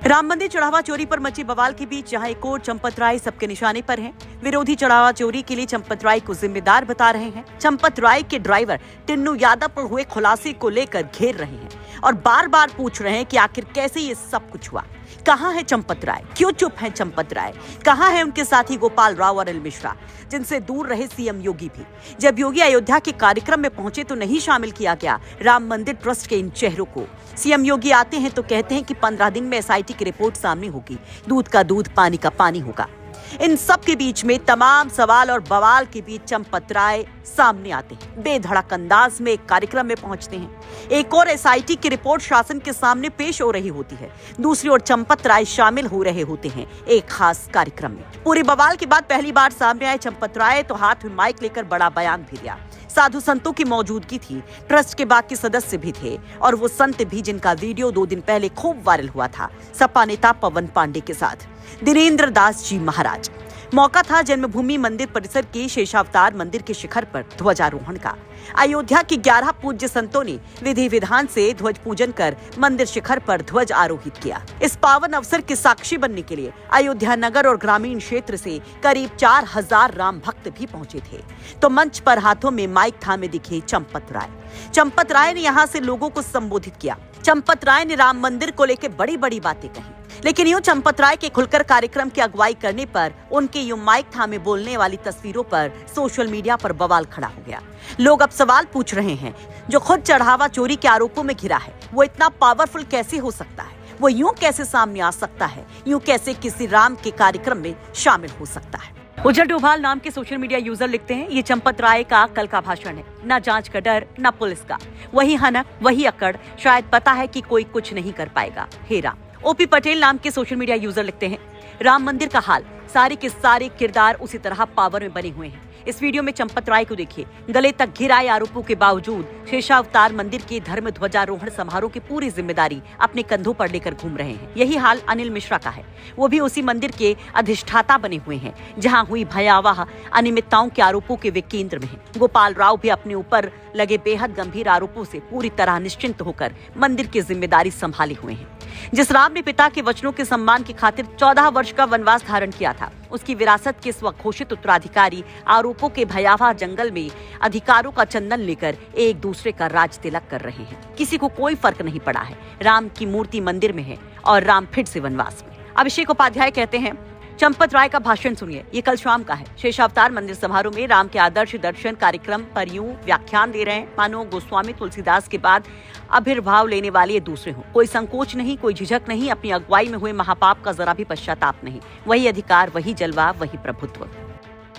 राम मंदिर चढ़ावा चोरी पर मची बवाल के बीच जहां एक और चंपत राय सबके निशाने पर हैं। विरोधी चढ़ावा चोरी के लिए चंपत राय को जिम्मेदार बता रहे हैं। चंपत राय के ड्राइवर टिन्नू यादव पर हुए खुलासे को लेकर घेर रहे हैं और बार बार पूछ रहे हैं कि आखिर कैसे ये सब कुछ हुआ। कहाँ है चंपत राय? क्यों चुप है चंपत राय? कहाँ है उनके साथी गोपाल राव और अनिल मिश्रा, जिनसे दूर रहे सीएम योगी भी? जब योगी अयोध्या के कार्यक्रम में पहुंचे तो नहीं शामिल किया गया राम मंदिर ट्रस्ट के इन चेहरों को। सीएम योगी आते हैं तो कहते हैं कि 15 दिन में एसआईटी की रिपोर्ट सामने होगी, दूध का दूध पानी का पानी होगा। इन सब के बीच में तमाम सवाल और बवाल के बीच चंपत राय सामने आते हैं, बेधड़क अंदाज में एक कार्यक्रम में पहुंचते हैं। एक और एसआईटी की रिपोर्ट शासन के सामने पेश हो रही होती है, दूसरी ओर चंपत राय शामिल हो रहे होते हैं एक खास कार्यक्रम में। पूरी बवाल के बाद पहली बार सामने आए चंपत राय तो हाथ में माइक लेकर बड़ा बयान भी दिया। साधु संतों की मौजूदगी थी, ट्रस्ट के बाकी सदस्य भी थे और वो संत भी जिनका वीडियो 2 दिन पहले खूब वायरल हुआ था सपा नेता पवन पांडे के साथ, दिनेंद्र दास जी महाराज। मौका था जन्मभूमि मंदिर परिसर के शेषावतार मंदिर के शिखर पर ध्वजारोहण का। अयोध्या के 11 पूज्य संतों ने विधि विधान से ध्वज पूजन कर मंदिर शिखर पर ध्वज आरोहित किया। इस पावन अवसर के साक्षी बनने के लिए अयोध्या नगर और ग्रामीण क्षेत्र से करीब 4000 राम भक्त भी पहुंचे थे। तो मंच पर हाथों में माइक थामे दिखे चंपत राय। चंपत राय ने यहाँ से लोगों को संबोधित किया। चंपत राय ने राम मंदिर को लेकर बड़ी बड़ी बातें कही, लेकिन यूं चंपत राय के खुलकर कार्यक्रम की अगुवाई करने पर उनके यूं माइक थामे बोलने वाली तस्वीरों पर सोशल मीडिया पर बवाल खड़ा हो गया। लोग अब सवाल पूछ रहे हैं, जो खुद चढ़ावा चोरी के आरोपों में घिरा है वो इतना पावरफुल कैसे हो सकता है? वो यूं कैसे सामने आ सकता है? यूं कैसे किसी राम के कार्यक्रम में शामिल हो सकता है? उज्जवल डोभाल नाम के सोशल मीडिया यूजर लिखते हैं, ये चंपत राय का कल का भाषण है, न जांच का डर न पुलिस का, वही हनक वही अकड़, शायद पता है कि कोई कुछ नहीं कर पाएगा, हे राम। ओपी पटेल नाम के सोशल मीडिया यूजर लिखते हैं, राम मंदिर का हाल, सारे के सारे किरदार उसी तरह पावर में बने हुए हैं। इस वीडियो में चंपत राय को देखिए, गले तक घिराए आरोपों के बावजूद शेषावतार मंदिर के धर्म ध्वजारोहण समारोह की पूरी जिम्मेदारी अपने कंधों पर लेकर घूम रहे हैं। यही हाल अनिल मिश्रा का है, वो भी उसी मंदिर के अधिष्ठाता बने हुए हैं जहां हुई भयावह अनियमितताओं के आरोपों के वे केंद्र में हैं। गोपाल राव भी अपने ऊपर लगे बेहद गंभीर आरोपों से पूरी तरह निश्चिंत होकर मंदिर की जिम्मेदारी संभाले हुए हैं। जिस राम ने पिता के वचनों के सम्मान की खातिर 14 वर्ष का वनवास धारण किया था, उसकी विरासत के स्वघोषित उत्तराधिकारी आरोपों के भयावह जंगल में अधिकारों का चंदन लेकर एक दूसरे का राज तिलक कर रहे हैं। किसी को कोई फर्क नहीं पड़ा है, राम की मूर्ति मंदिर में है और राम फिर से वनवास में। अभिषेक उपाध्याय कहते हैं, चंपत राय का भाषण सुनिए, ये कल शाम का है। शेषावतार मंदिर समारोह में राम के आदर्श दर्शन कार्यक्रम पर यूं व्याख्यान दे रहे हैं मानो गोस्वामी तुलसीदास के बाद आविर्भाव लेने वाले ये दूसरे हों। कोई संकोच नहीं, कोई झिझक नहीं, अपनी अगुवाई में हुए महापाप का जरा भी पश्चाताप नहीं। वही अधिकार, वही जलवा, वही प्रभुत्व।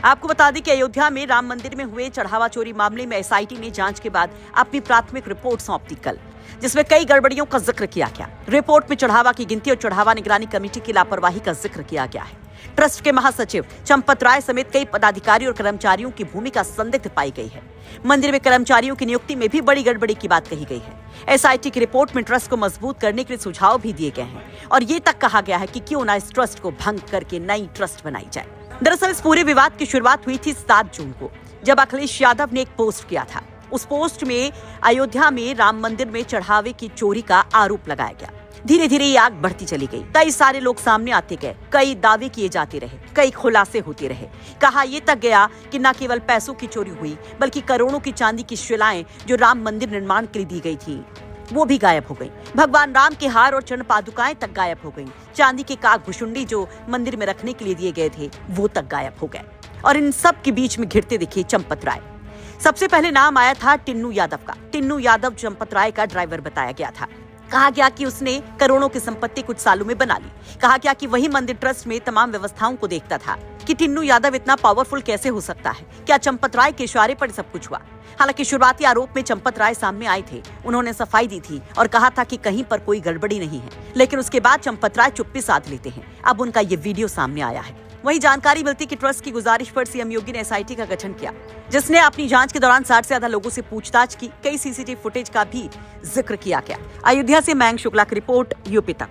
आपको बता दें कि अयोध्या में राम मंदिर में हुए चढ़ावा चोरी मामले में एसआईटी ने जांच के बाद अपनी प्राथमिक रिपोर्ट सौंप दी कल, जिसमें कई गड़बड़ियों का जिक्र किया गया। रिपोर्ट में चढ़ावा की गिनती और चढ़ावा निगरानी कमेटी की लापरवाही का जिक्र किया गया है। ट्रस्ट के महासचिव चंपत राय समेत कई पदाधिकारी और कर्मचारियों की भूमिका संदिग्ध पाई गई है। मंदिर में कर्मचारियों की नियुक्ति में भी बड़ी गड़बड़ी की बात कही गई है। एसआईटी की रिपोर्ट में ट्रस्ट को मजबूत करने के लिए सुझाव भी दिए गए हैं और ये तक कहा गया है कि क्यों ना इस ट्रस्ट को भंग करके नई ट्रस्ट बनाई जाए। दरअसल इस पूरे विवाद की शुरुआत हुई थी 7 जून को, जब अखिलेश यादव ने एक पोस्ट किया था। उस पोस्ट में अयोध्या में राम मंदिर में चढ़ावे की चोरी का आरोप लगाया गया। धीरे धीरे ये आग बढ़ती चली गई, कई सारे लोग सामने आते गए, कई दावे किए जाते रहे, कई खुलासे होते रहे। कहा ये तक गया कि न केवल पैसों की चोरी हुई बल्कि करोड़ों की चांदी की शिलाएं जो राम मंदिर निर्माण के लिए दी गई थी वो भी गायब हो गई। भगवान राम के हार और चरण पादुकाएं तक गायब हो गई। चांदी के काक भुशुंडी जो मंदिर में रखने के लिए दिए गए थे वो तक गायब हो गए। और इन सब के बीच में घिरते दिखे चंपत राय। सबसे पहले नाम आया था टिन्नू यादव का। टिन्नू यादव चंपत राय का ड्राइवर बताया गया था। कहा गया कि उसने करोड़ों की संपत्ति कुछ सालों में बना ली। कहा गया कि वही मंदिर ट्रस्ट में तमाम व्यवस्थाओं को देखता था। कि टिन्नू यादव इतना पावरफुल कैसे हो सकता है? क्या चंपत राय के इशारे पर सब कुछ हुआ? हालांकि शुरुआती आरोप में चंपत राय सामने आए थे, उन्होंने सफाई दी थी और कहा था कि कहीं पर कोई गड़बड़ी नहीं है, लेकिन उसके बाद चंपत राय चुप्पी साध लेते हैं। अब उनका ये वीडियो सामने आया है। वही जानकारी मिलती कि ट्रस्ट की गुजारिश पर सीएम योगी ने एसआईटी का गठन किया, जिसने अपनी जांच के दौरान 60 से ज्यादा लोगों से पूछताछ की। कई सीसीटीवी फुटेज का भी जिक्र किया गया। अयोध्या से मयंक शुक्ला की रिपोर्ट, यूपी तक।